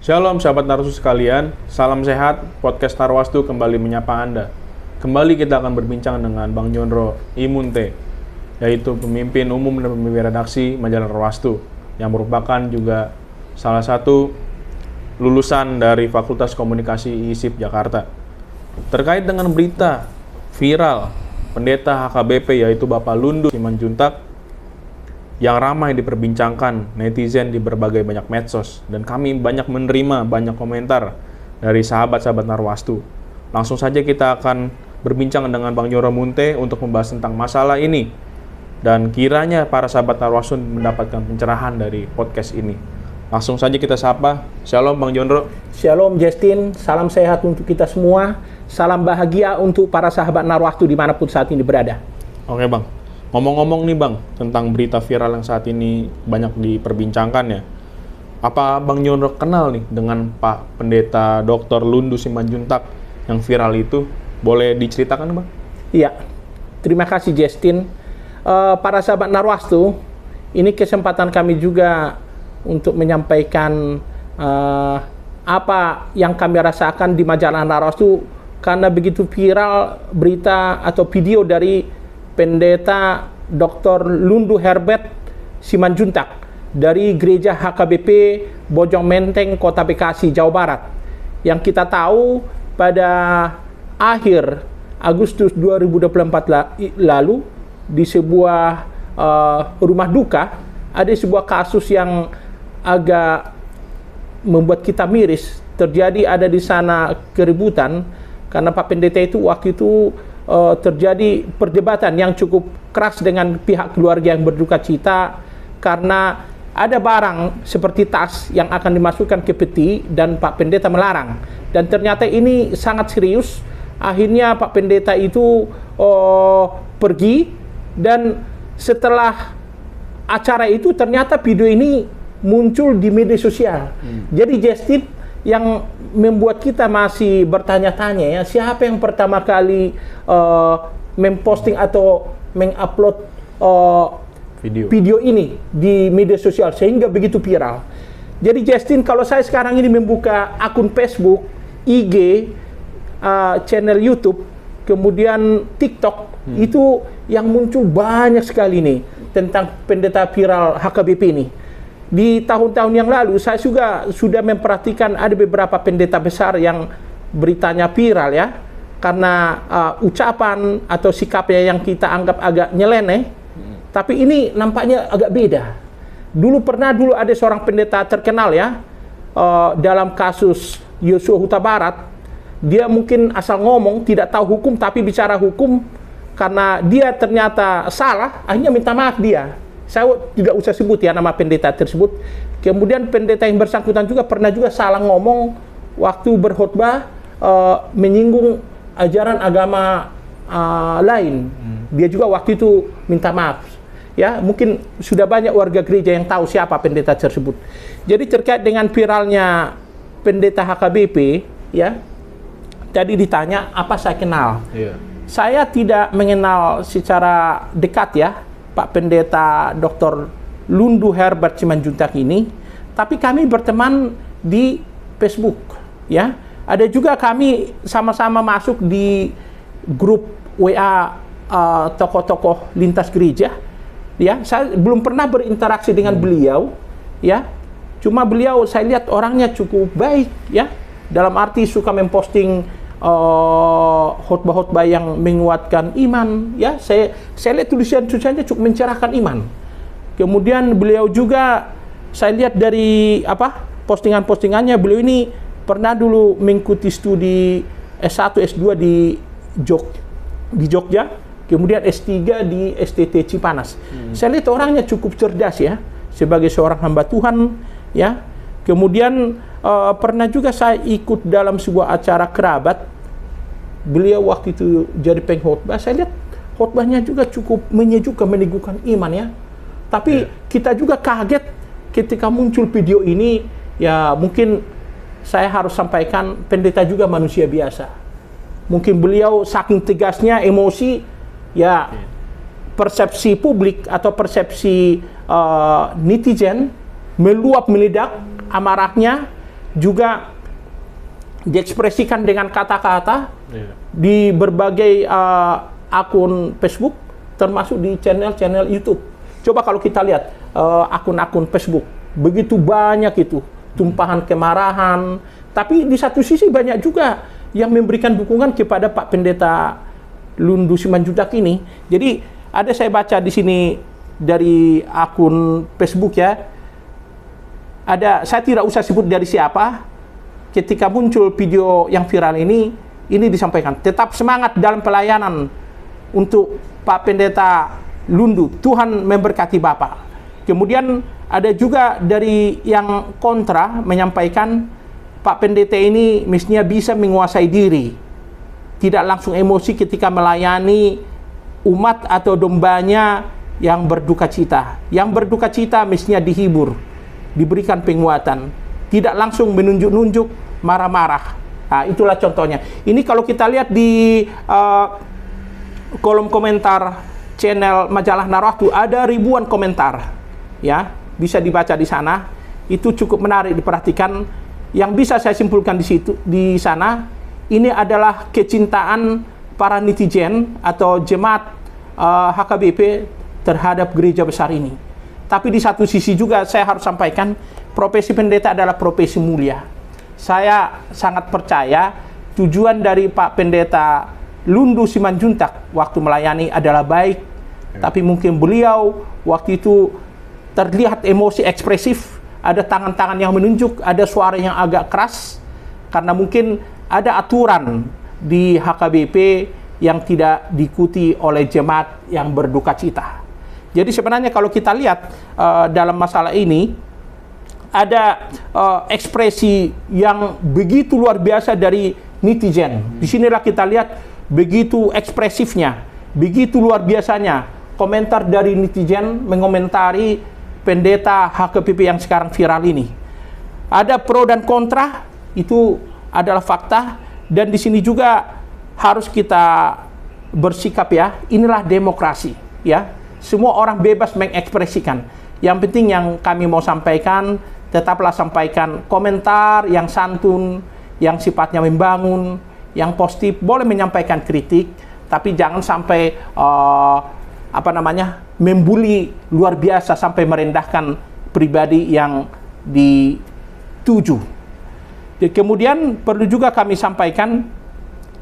Shalom sahabat Narwastu sekalian, salam sehat, podcast Narwastu kembali menyapa Anda. Kembali kita akan berbincang dengan Bang Jondro Imunte, yaitu pemimpin umum dan pemimpin redaksi majalah Narwastu, yang merupakan juga salah satu lulusan dari Fakultas Komunikasi ISIP Jakarta. Terkait dengan berita viral pendeta HKBP yaitu Bapak Lundu Simanjuntak, yang ramai diperbincangkan netizen di berbagai banyak medsos, dan kami banyak menerima banyak komentar dari sahabat-sahabat Narwastu. Langsung saja kita akan berbincang dengan Bang Jondro Imunte untuk membahas tentang masalah ini, dan kiranya para sahabat Narwastu mendapatkan pencerahan dari podcast ini. Langsung saja kita sapa. Shalom Bang Jondro. Shalom Justin, salam sehat untuk kita semua, salam bahagia untuk para sahabat Narwastu dimanapun saat ini berada. Oke Bang. Ngomong-ngomong nih Bang, tentang berita viral yang saat ini banyak diperbincangkan ya. Apa Bang Jondro kenal nih dengan Pak Pendeta Dr. Lundu Simanjuntak yang viral itu? Boleh diceritakan Bang? Iya, terima kasih Justin. Para sahabat Narwastu, ini kesempatan kami juga untuk menyampaikan apa yang kami rasakan di majalah Narwastu karena begitu viral berita atau video dari Pendeta Dr. Lundu Herbert Simanjuntak dari Gereja HKBP Bojong Menteng, Kota Bekasi, Jawa Barat. Yang kita tahu pada akhir Agustus 2024 lalu di sebuah rumah duka ada sebuah kasus yang agak membuat kita miris. Terjadi ada di sana keributan karena Pak Pendeta itu waktu itu terjadi perdebatan yang cukup keras dengan pihak keluarga yang berduka cita karena ada barang seperti tas yang akan dimasukkan ke peti dan Pak Pendeta melarang, dan ternyata ini sangat serius. Akhirnya Pak Pendeta itu pergi, dan setelah acara itu ternyata video ini muncul di media sosial. Jadi Justin, yang membuat kita masih bertanya-tanya ya, siapa yang pertama kali memposting atau mengupload video ini di media sosial sehingga begitu viral. Jadi Justin, kalau saya sekarang ini membuka akun Facebook, IG, channel YouTube, kemudian TikTok, itu yang muncul banyak sekali nih tentang pendeta viral HKBP ini. Di tahun-tahun yang lalu saya juga sudah memperhatikan ada beberapa pendeta besar yang beritanya viral ya, karena ucapan atau sikapnya yang kita anggap agak nyeleneh. Tapi ini nampaknya agak beda. Dulu ada seorang pendeta terkenal ya, dalam kasus Yosua Huta Barat. Dia mungkin asal ngomong, tidak tahu hukum, tapi bicara hukum karena dia ternyata salah, akhirnya minta maaf dia. Saya tidak usah sebut ya nama pendeta tersebut. Kemudian pendeta yang bersangkutan juga pernah juga salah ngomong waktu berkhotbah, menyinggung ajaran agama lain. Dia juga waktu itu minta maaf. Ya, mungkin sudah banyak warga gereja yang tahu siapa pendeta tersebut. Jadi terkait dengan viralnya pendeta HKBP, ya, tadi ditanya apa saya kenal. Saya tidak mengenal secara dekat ya Pak Pendeta Dr. Lundu Herbert Simanjuntak ini, tapi kami berteman di Facebook ya. Ada juga kami sama-sama masuk di grup WA tokoh-tokoh lintas gereja ya. Saya belum pernah berinteraksi dengan beliau ya. Cuma beliau saya lihat orangnya cukup baik ya. Dalam arti suka memposting khotbah-khotbah yang menguatkan iman ya. Saya lihat tulisan-tulisannya cukup mencerahkan iman. Kemudian beliau juga saya lihat dari postingan-postingannya, beliau ini pernah dulu mengikuti studi S1 S2 di Jogja, kemudian S3 di STT Cipanas. Saya lihat orangnya cukup cerdas ya, sebagai seorang hamba Tuhan ya. Kemudian pernah juga saya ikut dalam sebuah acara kerabat. Beliau waktu itu jadi pengkhotbah. Saya lihat khotbahnya juga cukup menyejukkan, meneguhkan iman ya. Tapi kita juga kaget ketika muncul video ini. Ya mungkin saya harus sampaikan, pendeta juga manusia biasa. Mungkin beliau saking tegasnya, emosi ya, persepsi publik atau persepsi netizen meluap, meledak amarahnya, juga diekspresikan dengan kata-kata di berbagai akun Facebook, termasuk di channel-channel YouTube. Coba kalau kita lihat akun-akun Facebook, begitu banyak itu tumpahan kemarahan, tapi di satu sisi banyak juga yang memberikan dukungan kepada Pak Pendeta Lundu Simanjuntak ini. Jadi ada saya baca di sini dari akun Facebook ya, ada, saya tidak usah sebut dari siapa, ketika muncul video yang viral ini disampaikan, tetap semangat dalam pelayanan untuk Pak Pendeta Lundu, Tuhan memberkati Bapak. Kemudian ada juga dari yang kontra menyampaikan, Pak Pendeta ini mestinya bisa menguasai diri, tidak langsung emosi ketika melayani umat atau dombanya yang berduka cita. Yang berduka cita mestinya dihibur, diberikan penguatan, tidak langsung menunjuk-nunjuk, marah-marah. Nah, itulah contohnya. Ini kalau kita lihat di kolom komentar channel Majalah Narwahtu ada ribuan komentar, ya, bisa dibaca di sana. Itu cukup menarik diperhatikan. Yang bisa saya simpulkan di sana, ini adalah kecintaan para netizen atau jemaat HKBP terhadap gereja besar ini. Tapi di satu sisi juga saya harus sampaikan, profesi pendeta adalah profesi mulia. Saya sangat percaya tujuan dari Pak Pendeta Lundu Simanjuntak waktu melayani adalah baik, tapi mungkin beliau waktu itu terlihat emosi ekspresif, ada tangan-tangan yang menunjuk, ada suara yang agak keras, karena mungkin ada aturan di HKBP yang tidak diikuti oleh jemaat yang berduka cita. Jadi sebenarnya kalau kita lihat dalam masalah ini, ada ekspresi yang begitu luar biasa dari netizen. Disinilah kita lihat begitu ekspresifnya, begitu luar biasanya komentar dari netizen mengomentari pendeta HKBP yang sekarang viral ini. Ada pro dan kontra, itu adalah fakta, dan di sini juga harus kita bersikap ya. Inilah demokrasi, ya. Semua orang bebas mengekspresikan. Yang penting yang kami mau sampaikan, tetaplah sampaikan komentar yang santun, yang sifatnya membangun, yang positif. Boleh menyampaikan kritik, tapi jangan sampai membuli luar biasa sampai merendahkan pribadi yang dituju. Kemudian perlu juga kami sampaikan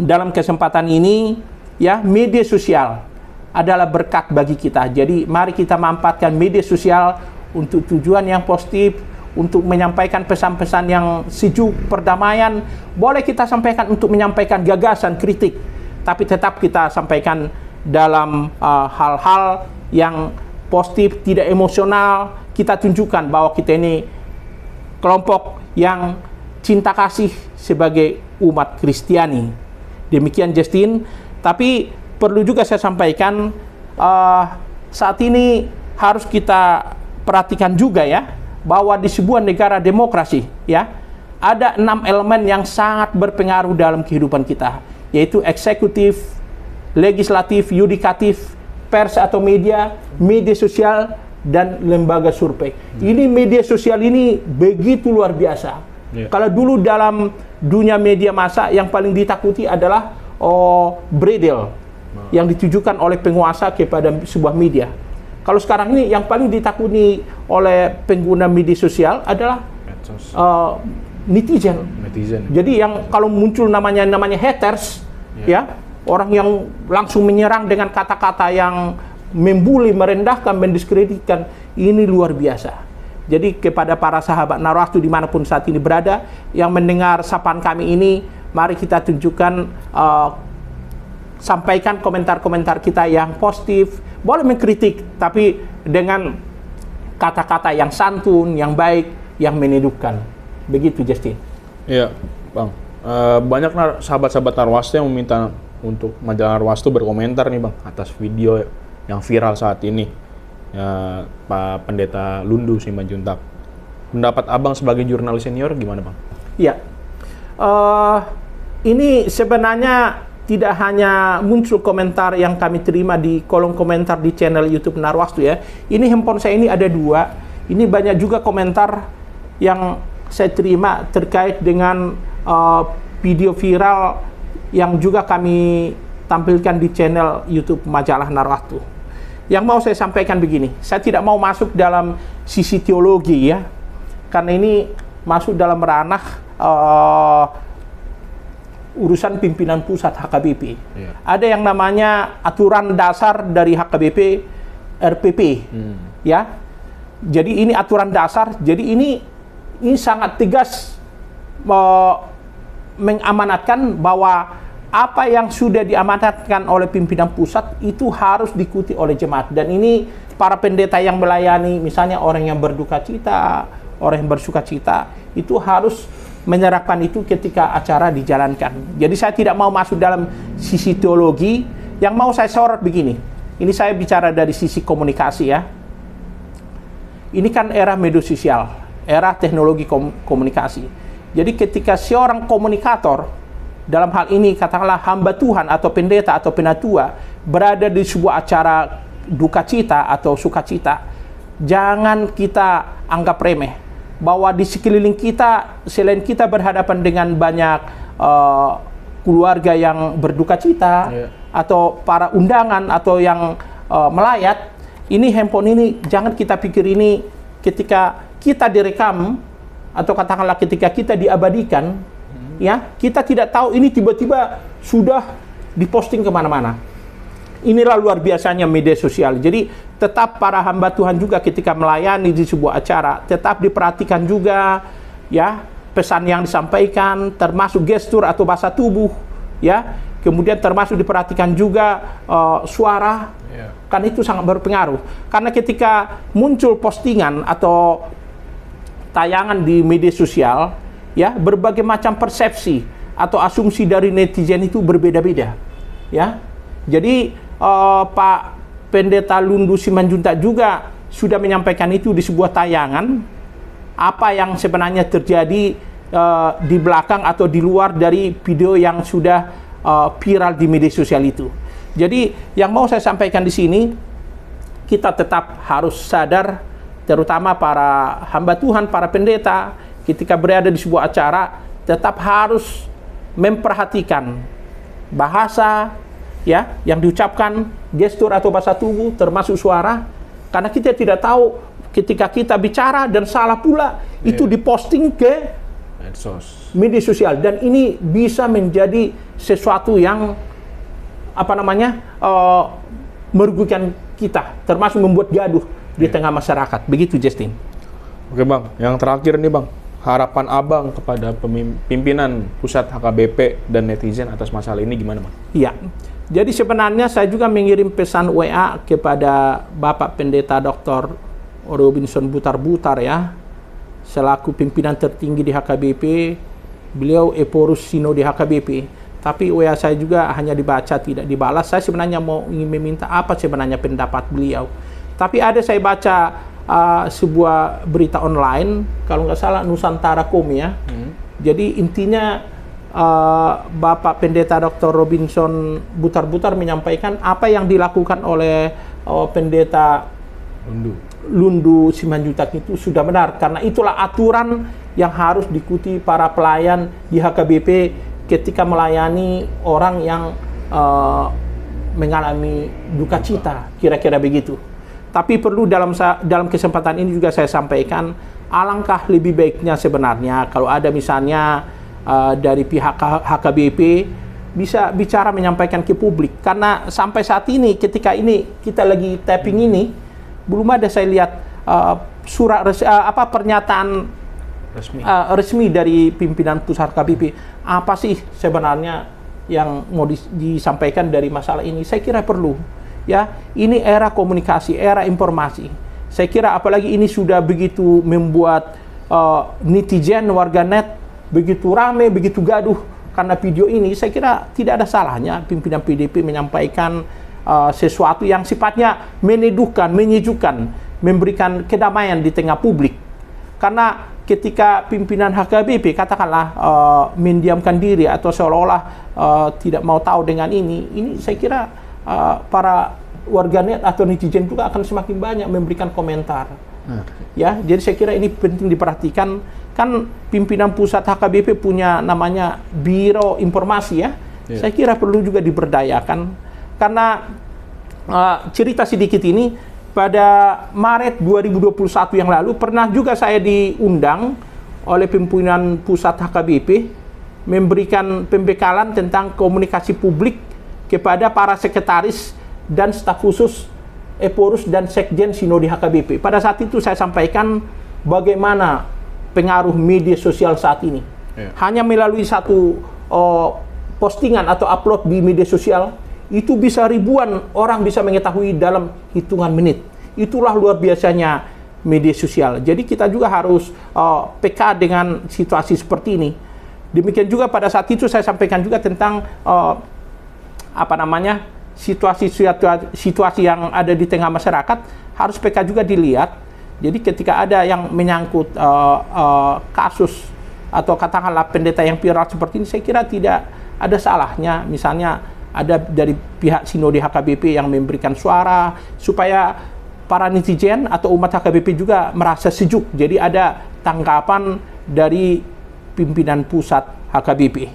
dalam kesempatan ini, ya, media sosial adalah berkat bagi kita. Jadi mari kita manfaatkan media sosial untuk tujuan yang positif, untuk menyampaikan pesan-pesan yang sejuk, perdamaian. Boleh kita sampaikan untuk menyampaikan gagasan, kritik, tapi tetap kita sampaikan dalam hal-hal yang positif, tidak emosional. Kita tunjukkan bahwa kita ini kelompok yang cinta kasih sebagai umat Kristiani. Demikian Justin. Tapi perlu juga saya sampaikan, saat ini harus kita perhatikan juga ya, bahwa di sebuah negara demokrasi, ya, ada 6 elemen yang sangat berpengaruh dalam kehidupan kita, yaitu eksekutif, legislatif, yudikatif, pers atau media, media sosial, dan lembaga survei. Ini media sosial ini begitu luar biasa. Kalau dulu dalam dunia media massa yang paling ditakuti adalah bredel yang ditujukan oleh penguasa kepada sebuah media. Kalau sekarang ini yang paling ditakuti oleh pengguna media sosial adalah netizen. Jadi yang kalau muncul namanya haters, ya, orang yang langsung menyerang dengan kata-kata yang membuli, merendahkan, mendiskreditkan, ini luar biasa. Jadi kepada para sahabat Narwahtu dimanapun saat ini berada, yang mendengar sapaan kami ini, mari kita tunjukkan, sampaikan komentar-komentar kita yang positif. Boleh mengkritik, tapi dengan kata-kata yang santun, yang baik, yang menyedukkan. Begitu, Justin. Iya, Bang. Banyak sahabat-sahabat Narwahtu yang meminta untuk Majalah Narwahtu berkomentar nih, Bang, atas video yang viral saat ini, ya, Pak Pendeta Lundu Simanjuntak. Pendapat Abang sebagai jurnalis senior gimana, Bang? Iya, ini sebenarnya tidak hanya muncul komentar yang kami terima di kolom komentar di channel YouTube Narwahtu ya. Ini handphone saya ini ada 2. Ini banyak juga komentar yang saya terima terkait dengan video viral yang juga kami tampilkan di channel YouTube Majalah Narwaktu. Yang mau saya sampaikan begini, saya tidak mau masuk dalam sisi teologi ya, karena ini masuk dalam ranah urusan pimpinan pusat HKBP. Yeah. Ada yang namanya aturan dasar dari HKBP RPP, ya. Jadi ini aturan dasar. Jadi ini sangat tegas mengamanatkan bahwa apa yang sudah diamanatkan oleh pimpinan pusat itu harus diikuti oleh jemaat. Dan ini para pendeta yang melayani, misalnya orang yang berduka cita, orang yang bersuka cita, itu harus menyerahkan itu ketika acara dijalankan. Jadi saya tidak mau masuk dalam sisi teologi. Yang mau saya sorot begini, ini saya bicara dari sisi komunikasi ya. Ini kan era media sosial, era teknologi komunikasi. Jadi ketika seorang komunikator, dalam hal ini katakanlah hamba Tuhan atau pendeta atau penatua, berada di sebuah acara duka cita atau sukacita, jangan kita anggap remeh bahwa di sekeliling kita, selain kita berhadapan dengan banyak keluarga yang berduka cita, atau para undangan atau yang melayat, ini handphone ini jangan kita pikir ini ketika kita direkam atau katakanlah ketika kita diabadikan, ya kita tidak tahu ini tiba-tiba sudah diposting kemana-mana. Inilah luar biasanya media sosial. Jadi tetap para hamba Tuhan juga ketika melayani di sebuah acara, tetap diperhatikan juga ya pesan yang disampaikan, termasuk gestur atau bahasa tubuh, ya. Kemudian termasuk diperhatikan juga suara, kan itu sangat berpengaruh. Karena ketika muncul postingan atau tayangan di media sosial, ya berbagai macam persepsi atau asumsi dari netizen itu berbeda-beda, ya. Jadi Pak Pendeta Lundu Simanjuntak juga sudah menyampaikan itu di sebuah tayangan, apa yang sebenarnya terjadi di belakang atau di luar dari video yang sudah viral di media sosial itu. Jadi yang mau saya sampaikan di sini, kita tetap harus sadar, terutama para hamba Tuhan, para pendeta, ketika berada di sebuah acara, tetap harus memperhatikan bahasa ya yang diucapkan, gestur atau bahasa tubuh, termasuk suara, karena kita tidak tahu ketika kita bicara dan salah pula itu diposting ke media sosial, dan ini bisa menjadi sesuatu yang merugikan kita, termasuk membuat gaduh di tengah masyarakat. Begitu, Justin. Oke Bang, yang terakhir nih Bang, harapan Abang kepada pimpinan pusat HKBP dan netizen atas masalah ini gimana Bang? Iya. Jadi sebenarnya saya juga mengirim pesan WA kepada Bapak Pendeta Dr. Robinson Butar-Butar ya, selaku pimpinan tertinggi di HKBP, beliau Eporus Sino di HKBP. Tapi WA saya juga hanya dibaca, tidak dibalas. Saya sebenarnya ingin meminta apa sebenarnya pendapat beliau. Tapi ada saya baca sebuah berita online, kalau nggak salah Nusantara.com ya. Jadi intinya Bapak Pendeta Dr. Robinson Butar-Butar menyampaikan apa yang dilakukan oleh Pendeta Lundu Simanjuntak itu sudah benar, karena itulah aturan yang harus diikuti para pelayan di HKBP ketika melayani orang yang mengalami duka cita, kira-kira begitu. Tapi perlu dalam kesempatan ini juga saya sampaikan, alangkah lebih baiknya sebenarnya kalau ada misalnya dari pihak HKBP bisa bicara menyampaikan ke publik, karena sampai saat ini ketika ini kita lagi tapping ini belum ada saya lihat pernyataan resmi dari pimpinan pusat HKBP apa sih sebenarnya yang mau disampaikan dari masalah ini. Saya kira perlu ya, ini era komunikasi, era informasi. Saya kira apalagi ini sudah begitu membuat netizen, warganet begitu ramai, begitu gaduh karena video ini. Saya kira tidak ada salahnya pimpinan PDP menyampaikan sesuatu yang sifatnya meneduhkan, menyejukkan, memberikan kedamaian di tengah publik. Karena ketika pimpinan HKBP katakanlah mendiamkan diri atau seolah-olah tidak mau tahu dengan ini saya kira para warganet atau netizen juga akan semakin banyak memberikan komentar. Ya, jadi saya kira ini penting diperhatikan, kan pimpinan pusat HKBP punya namanya Biro Informasi ya. Saya kira perlu juga diberdayakan karena cerita sedikit ini, pada Maret 2021 yang lalu pernah juga saya diundang oleh pimpinan pusat HKBP memberikan pembekalan tentang komunikasi publik kepada para sekretaris dan staf khusus Eporus dan Sekjen Sinode HKBP. Pada saat itu saya sampaikan bagaimana pengaruh media sosial saat ini. Hanya melalui satu postingan atau upload di media sosial, itu bisa ribuan orang bisa mengetahui dalam hitungan menit. Itulah luar biasanya media sosial. Jadi kita juga harus peka dengan situasi seperti ini. Demikian juga pada saat itu saya sampaikan juga tentang situasi yang ada di tengah masyarakat, harus peka juga dilihat. Jadi ketika ada yang menyangkut kasus atau katakanlah pendeta yang viral seperti ini, saya kira tidak ada salahnya misalnya ada dari pihak Sinode HKBP yang memberikan suara supaya para netizen atau umat HKBP juga merasa sejuk. Jadi ada tanggapan dari pimpinan pusat HKBP.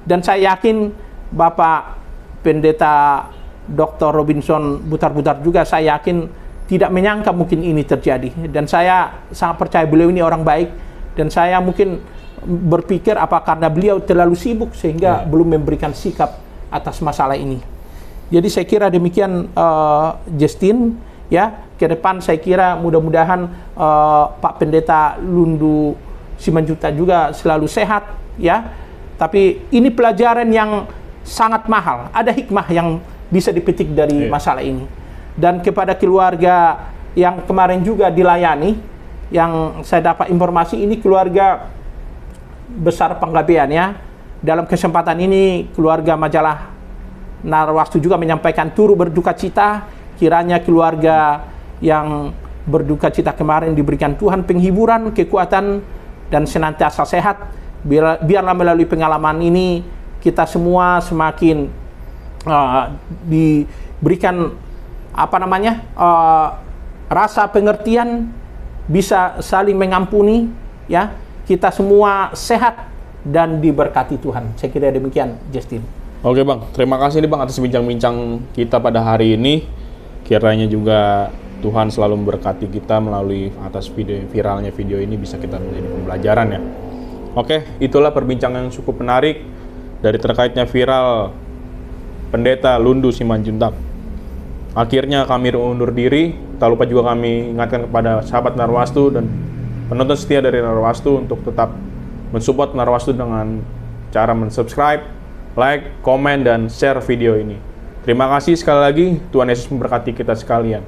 Dan saya yakin Bapak Pendeta Dr. Robinson Butar-Butar juga, saya yakin tidak menyangka mungkin ini terjadi. Dan saya sangat percaya beliau ini orang baik. Dan saya mungkin berpikir apa karena beliau terlalu sibuk sehingga belum memberikan sikap atas masalah ini. Jadi saya kira demikian Justin ya. Ke depan saya kira mudah-mudahan Pak Pendeta Lundu Simanjuntak juga selalu sehat ya. Tapi ini pelajaran yang sangat mahal. Ada hikmah yang bisa dipetik dari masalah ini. Dan kepada keluarga yang kemarin juga dilayani, yang saya dapat informasi ini keluarga besar Panggabean ya. Dalam kesempatan ini keluarga majalah Narwastu juga menyampaikan turut berduka cita, kiranya keluarga yang berduka cita kemarin diberikan Tuhan penghiburan, kekuatan, dan senantiasa sehat. Biarlah melalui pengalaman ini kita semua semakin diberikan rasa pengertian, bisa saling mengampuni ya. Kita semua sehat dan diberkati Tuhan. Saya kira demikian, Justin. Oke Bang, terima kasih nih Bang atas bincang-bincang kita pada hari ini. Kiranya juga Tuhan selalu memberkati kita melalui atas viralnya video ini, bisa kita menjadi pembelajaran ya. Oke, itulah perbincangan yang cukup menarik dari terkaitnya viral Pendeta Lundu Simanjuntak. Akhirnya kami undur diri. Tak lupa juga kami ingatkan kepada sahabat Narwastu dan penonton setia dari Narwastu untuk tetap mensupport Narwastu dengan cara mensubscribe, like, komen, dan share video ini. Terima kasih sekali lagi. Tuhan Yesus memberkati kita sekalian.